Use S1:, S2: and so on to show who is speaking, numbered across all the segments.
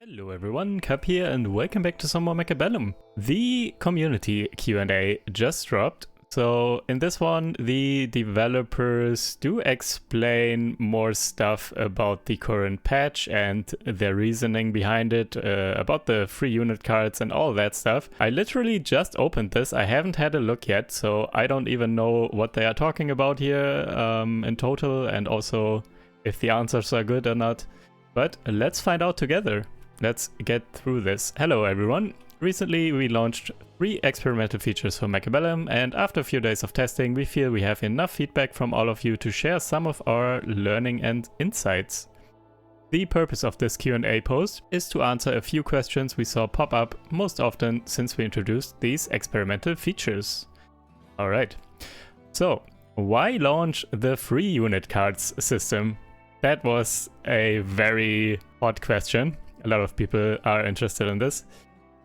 S1: Hello everyone, Cup here and welcome back to some more Mechabellum. The community Q&A just dropped, so in this one the developers do explain more stuff about the current patch and their reasoning behind it, about the free unit cards and all that stuff. I literally just opened this, I haven't had a look yet, so I don't even know what they are talking about here in total, and also if the answers are good or not. But let's find out together. Let's get through this. Hello everyone! Recently we launched 3 experimental features for Mechabellum, and after a few days of testing we feel we have enough feedback from all of you to share some of our learning and insights. The purpose of this Q&A post is to answer a few questions we saw pop up most often since we introduced these experimental features. Alright, so why launch the free unit cards system? That was a very hot question. A lot of people are interested in this.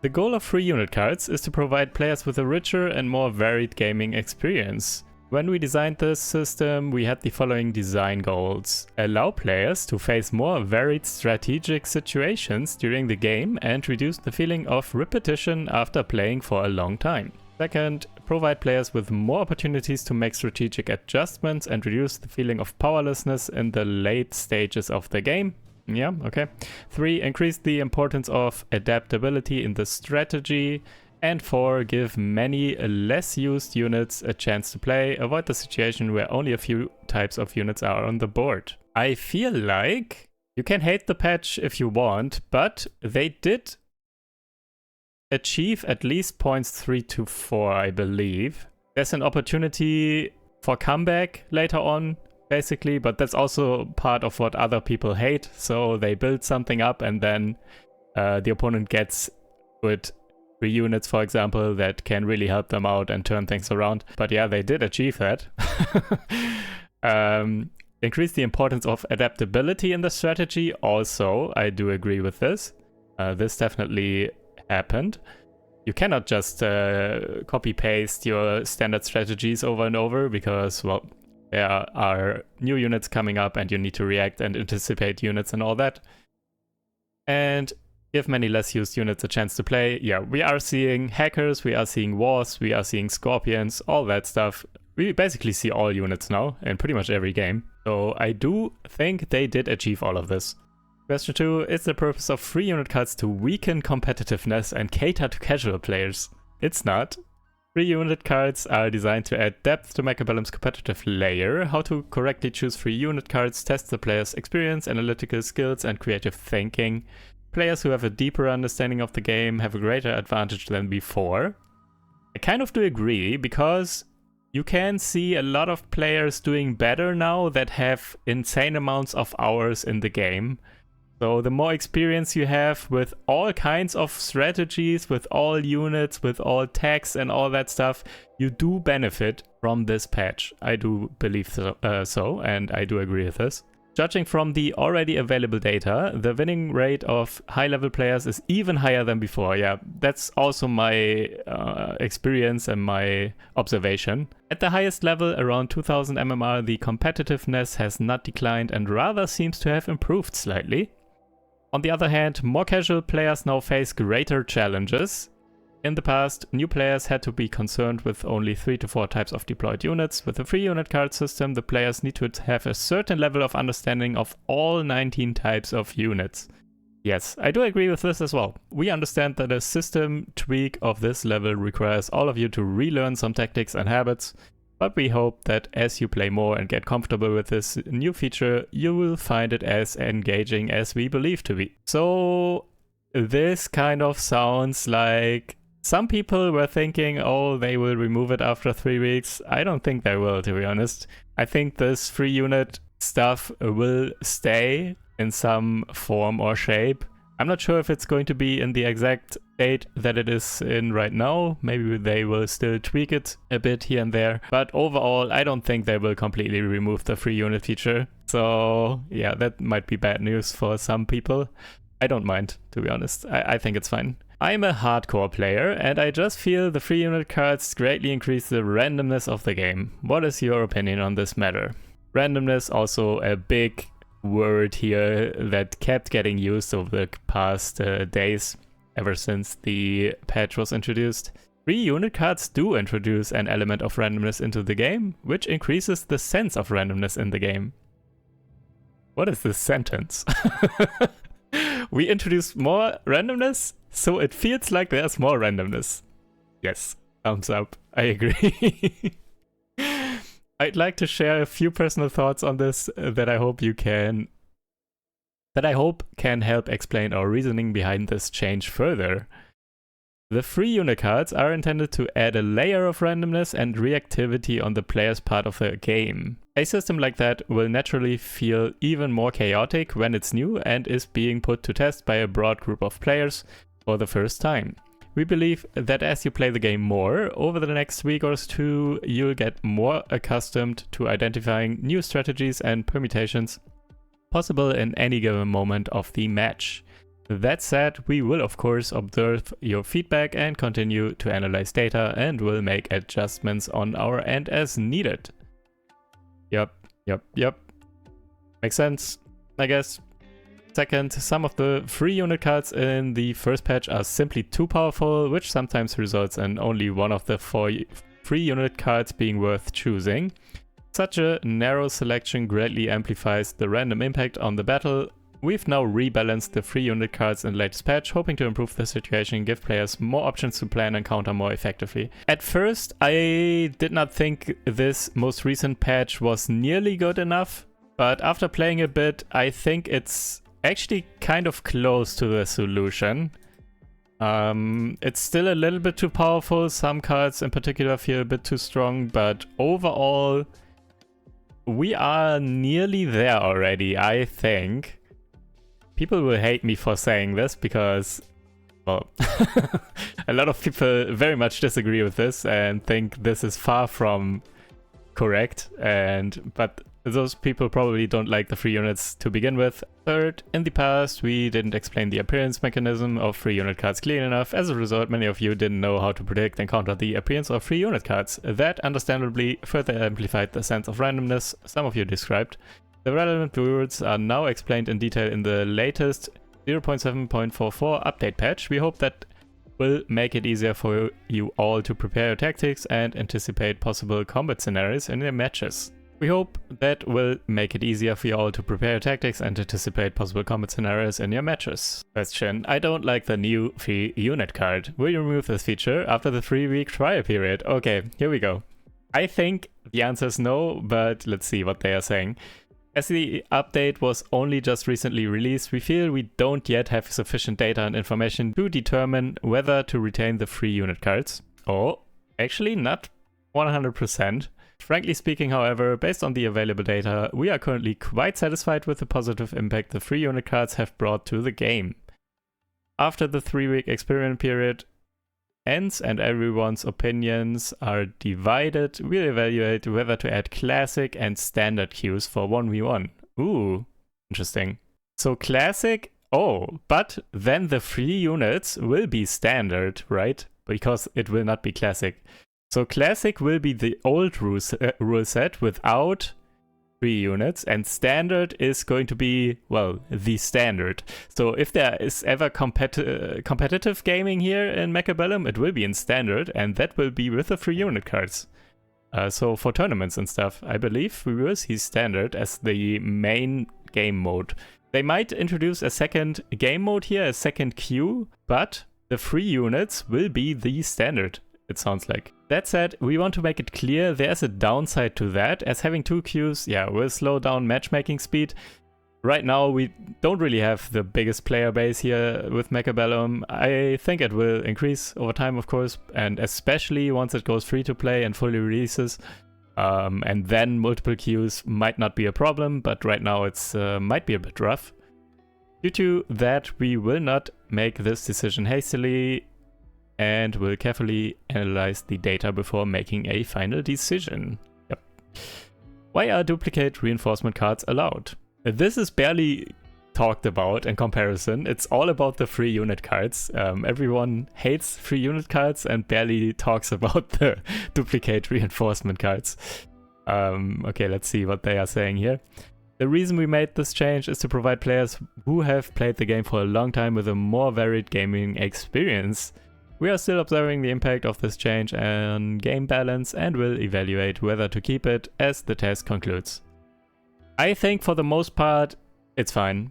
S1: The goal of free unit cards is to provide players with a richer and more varied gaming experience. When we designed this system, we had the following design goals. Allow players to face more varied strategic situations during the game and reduce the feeling of repetition after playing for a long time. Second, provide players with more opportunities to make strategic adjustments and reduce the feeling of powerlessness in the late stages of the game. Yeah, okay. 3, increase the importance of adaptability in the strategy. And 4, give many less used units a chance to play. Avoid the situation where only a few types of units are on the board. I feel like you can hate the patch if you want, but they did achieve at least points 3 to 4, I believe. There's an opportunity for comeback later on, basically, but that's also part of what other people hate. So they build something up and then the opponent gets good free units, for example, that can really help them out and turn things around. But yeah, they did achieve that. Increase the importance of adaptability in the strategy. Also, I do agree with this. This definitely happened. You cannot just copy paste your standard strategies over and over because, well, there are new units coming up and you need to react and anticipate units and all that. And give many less used units a chance to play. Yeah, we are seeing hackers, we are seeing wasps, we are seeing scorpions, all that stuff. We basically see all units now in pretty much every game. So I do think they did achieve all of this. Question 2, is the purpose of free unit cards to weaken competitiveness and cater to casual players? It's not. Free unit cards are designed to add depth to Mechabellum's competitive layer. How to correctly choose free unit cards tests the player's experience, analytical skills and creative thinking. Players who have a deeper understanding of the game have a greater advantage than before. I kind of do agree, because you can see a lot of players doing better now that have insane amounts of hours in the game. So the more experience you have with all kinds of strategies, with all units, with all tags and all that stuff, you do benefit from this patch. I do believe so, and I do agree with this. Judging from the already available data, the winning rate of high-level players is even higher than before. Yeah, that's also my experience and my observation. At the highest level, around 2000 MMR, the competitiveness has not declined and rather seems to have improved slightly. On the other hand, more casual players now face greater challenges. In the past, new players had to be concerned with only 3 to 4 types of deployed units. With the free unit card system, the players need to have a certain level of understanding of all 19 types of units. Yes, I do agree with this as well. We understand that a system tweak of this level requires all of you to relearn some tactics and habits. But we hope that as you play more and get comfortable with this new feature, you will find it as engaging as we believe to be. So this kind of sounds like some people were thinking, oh, they will remove it after 3 weeks. I don't think they will, to be honest. I think this free unit stuff will stay in some form or shape. I'm not sure if it's going to be in the exact state that it is in right now. Maybe they will still tweak it a bit here and there. But overall, I don't think they will completely remove the free unit feature. So yeah, that might be bad news for some people. I don't mind, to be honest. I think it's fine. I'm a hardcore player and I just feel the free unit cards greatly increase the randomness of the game. What is your opinion on this matter? Randomness also a big word here that kept getting used over the past days, ever since the patch was introduced. Free unit cards do introduce an element of randomness into the game, which increases the sense of randomness in the game. What is this sentence? We introduce more randomness, so it feels like there's more randomness. Yes, thumbs up. I agree. I'd like to share a few personal thoughts on this that I hope can help explain our reasoning behind this change further. The free unit cards are intended to add a layer of randomness and reactivity on the player's part of the game. A system like that will naturally feel even more chaotic when it's new and is being put to test by a broad group of players for the first time. We believe that as you play the game more, over the next week or two, you'll get more accustomed to identifying new strategies and permutations possible in any given moment of the match. That said, we will of course observe your feedback and continue to analyze data, and will make adjustments on our end as needed. Yep. Makes sense, I guess. Second, some of the free unit cards in the first patch are simply too powerful, which sometimes results in only one of the 4 free unit cards being worth choosing. Such a narrow selection greatly amplifies the random impact on the battle. We've now rebalanced the free unit cards in the latest patch, hoping to improve the situation and give players more options to plan and counter more effectively. At first, I did not think this most recent patch was nearly good enough, but after playing a bit, I think it's actually kind of close to the solution. It's still a little bit too powerful. Some cards in particular feel a bit too strong, but overall, we are nearly there already, I think. People will hate me for saying this because, well, a lot of people very much disagree with this and think this is far from correct, but those people probably don't like the free units to begin with. Third, in the past, we didn't explain the appearance mechanism of free unit cards clean enough. As a result, many of you didn't know how to predict and counter the appearance of free unit cards. That understandably further amplified the sense of randomness some of you described. The relevant words are now explained in detail in the latest 0.7.44 update patch. We hope that will make it easier for you all to prepare your tactics and anticipate possible combat scenarios in your matches. We hope that will make it easier for you all to prepare your tactics and anticipate possible combat scenarios in your matches. Question: I don't like the new free unit card. Will you remove this feature after the 3-week trial period? Okay, here we go. I think the answer is no, but let's see what they are saying. As the update was only just recently released, we feel we don't yet have sufficient data and information to determine whether to retain the free unit cards. Oh, actually not 100%. Frankly speaking, however, based on the available data, we are currently quite satisfied with the positive impact the free unit cards have brought to the game. After the 3-week experiment period ends and everyone's opinions are divided, we'll evaluate whether to add classic and standard queues for 1v1. Ooh, interesting. So classic, but then the free units will be standard, right? Because it will not be classic. So classic will be the old rule set without free units, and standard is going to be, well, the standard. So if there is ever competitive gaming here in Mechabellum, it will be in standard, and that will be with the free unit cards. So for tournaments and stuff, I believe we will see standard as the main game mode. They might introduce a second game mode here, a second queue, but the free units will be the standard, it sounds like. That said, we want to make it clear there's a downside to that, as having 2 queues, will slow down matchmaking speed. Right now, we don't really have the biggest player base here with Mechabellum. I think it will increase over time, of course, and especially once it goes free to play and fully releases. And then multiple queues might not be a problem, but right now it's might be a bit rough. Due to that, we will not make this decision hastily, and will carefully analyze the data before making a final decision. Yep. Why are duplicate reinforcement cards allowed? This is barely talked about in comparison. It's all about the free unit cards. Everyone hates free unit cards and barely talks about the duplicate reinforcement cards. Okay, let's see what they are saying here. The reason we made this change is to provide players who have played the game for a long time with a more varied gaming experience. We are still observing the impact of this change on game balance and will evaluate whether to keep it as the test concludes. I think for the most part, it's fine.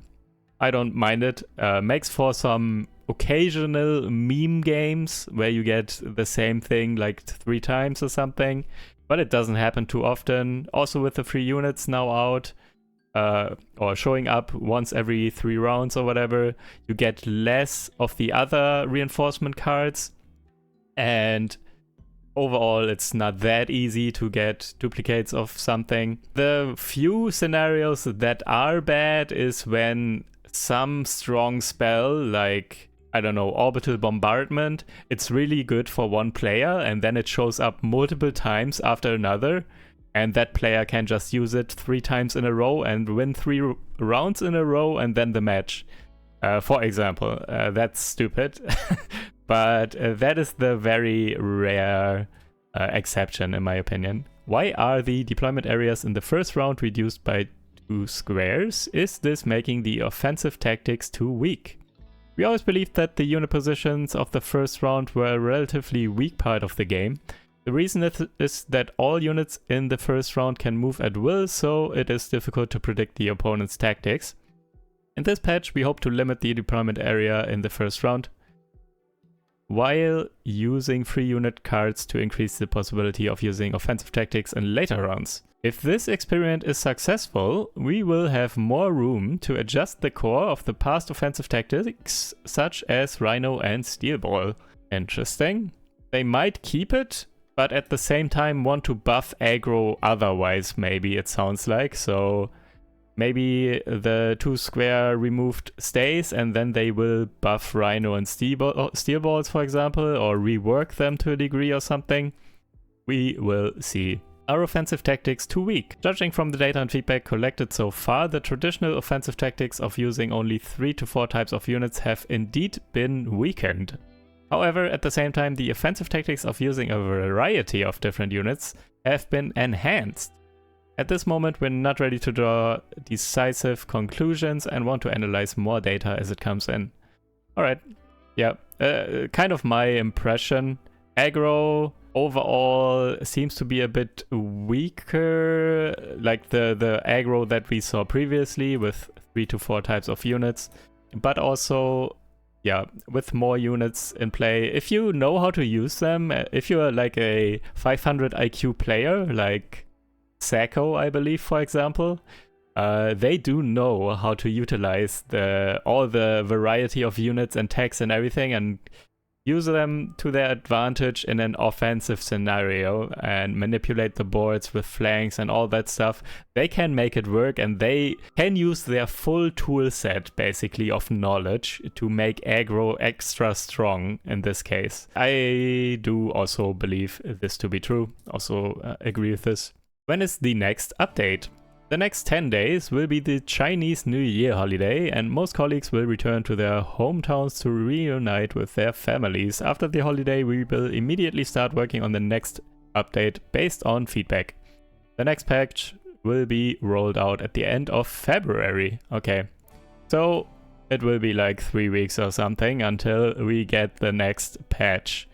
S1: I don't mind it. Makes for some occasional meme games where you get the same thing like 3 times or something, but it doesn't happen too often. Also with the free units now out, or showing up once every 3 rounds or whatever, you get less of the other reinforcement cards, and overall it's not that easy to get duplicates of something. The few scenarios that are bad is when some strong spell, like, I don't know, Orbital Bombardment, it's really good for one player and then it shows up multiple times after another, and that player can just use it 3 times in a row and win 3 rounds in a row and then the match. For example, that's stupid. But that is the very rare exception in my opinion. Why are the deployment areas in the first round reduced by 2 squares? Is this making the offensive tactics too weak? We always believed that the unit positions of the first round were a relatively weak part of the game. The reason is that all units in the first round can move at will, so it is difficult to predict the opponent's tactics. In this patch, we hope to limit the deployment area in the first round, while using free unit cards to increase the possibility of using offensive tactics in later rounds. If this experiment is successful, we will have more room to adjust the core of the past offensive tactics, such as Rhino and Steel Ball. Interesting. They might keep it, but at the same time want to buff aggro otherwise, maybe it sounds like. So maybe the 2 square removed stays and then they will buff Rhino and Steel Balls, for example, or rework them to a degree or something. We will see. Are offensive tactics too weak? Judging from the data and feedback collected so far, the traditional offensive tactics of using only 3 to 4 types of units have indeed been weakened. However, at the same time, the offensive tactics of using a variety of different units have been enhanced. At this moment, we're not ready to draw decisive conclusions and want to analyze more data as it comes in. Alright, yeah, kind of my impression. Aggro overall seems to be a bit weaker, like the aggro that we saw previously with 3 to 4 types of units, but also, yeah, with more units in play. If you know how to use them, if you're like a 500 IQ player, like Sacco, I believe, for example, they do know how to utilize all the variety of units and techs and everything and use them to their advantage in an offensive scenario and manipulate the boards with flanks and all that stuff. They can make it work, and they can use their full tool set basically of knowledge to make aggro extra strong in this case. I do also believe this to be true, also agree with this. When is the next update? The next 10 days will be the Chinese New Year holiday, and most colleagues will return to their hometowns to reunite with their families. After the holiday, we will immediately start working on the next update based on feedback. The next patch will be rolled out at the end of February. Okay, so it will be like 3 weeks or something until we get the next patch.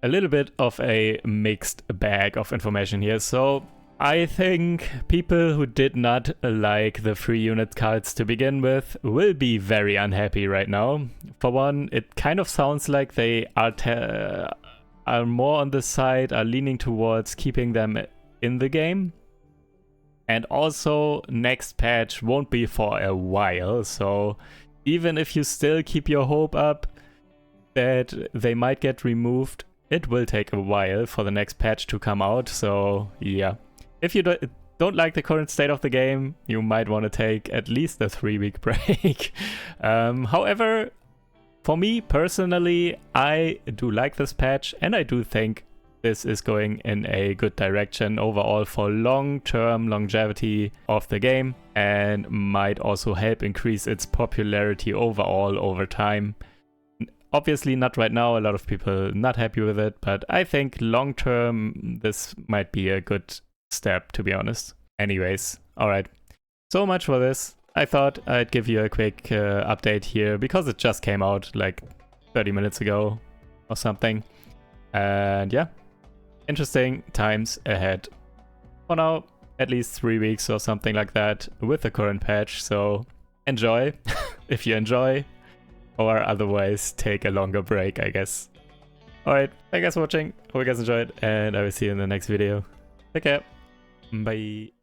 S1: A little bit of a mixed bag of information here. So I think people who did not like the free unit cards to begin with will be very unhappy right now. For one, it kind of sounds like they are more on the side, are leaning towards keeping them in the game. And also, next patch won't be for a while, so even if you still keep your hope up that they might get removed, it will take a while for the next patch to come out, so yeah. If you don't like the current state of the game, you might want to take at least a 3-week break. However, for me personally, I do like this patch, and I do think this is going in a good direction overall for long-term longevity of the game, and might also help increase its popularity overall over time. Obviously not right now, a lot of people not happy with it, but I think long-term this might be a good step, to be honest. Anyways, alright. so much for this. I thought I'd give you a quick update here because it just came out like 30 minutes ago or something. And yeah, interesting times ahead. For now, at least 3 weeks or something like that with the current patch. So enjoy if you enjoy, or otherwise take a longer break, I guess. Alright, thank you guys for watching. Hope you guys enjoyed, and I will see you in the next video. Take care. Bye.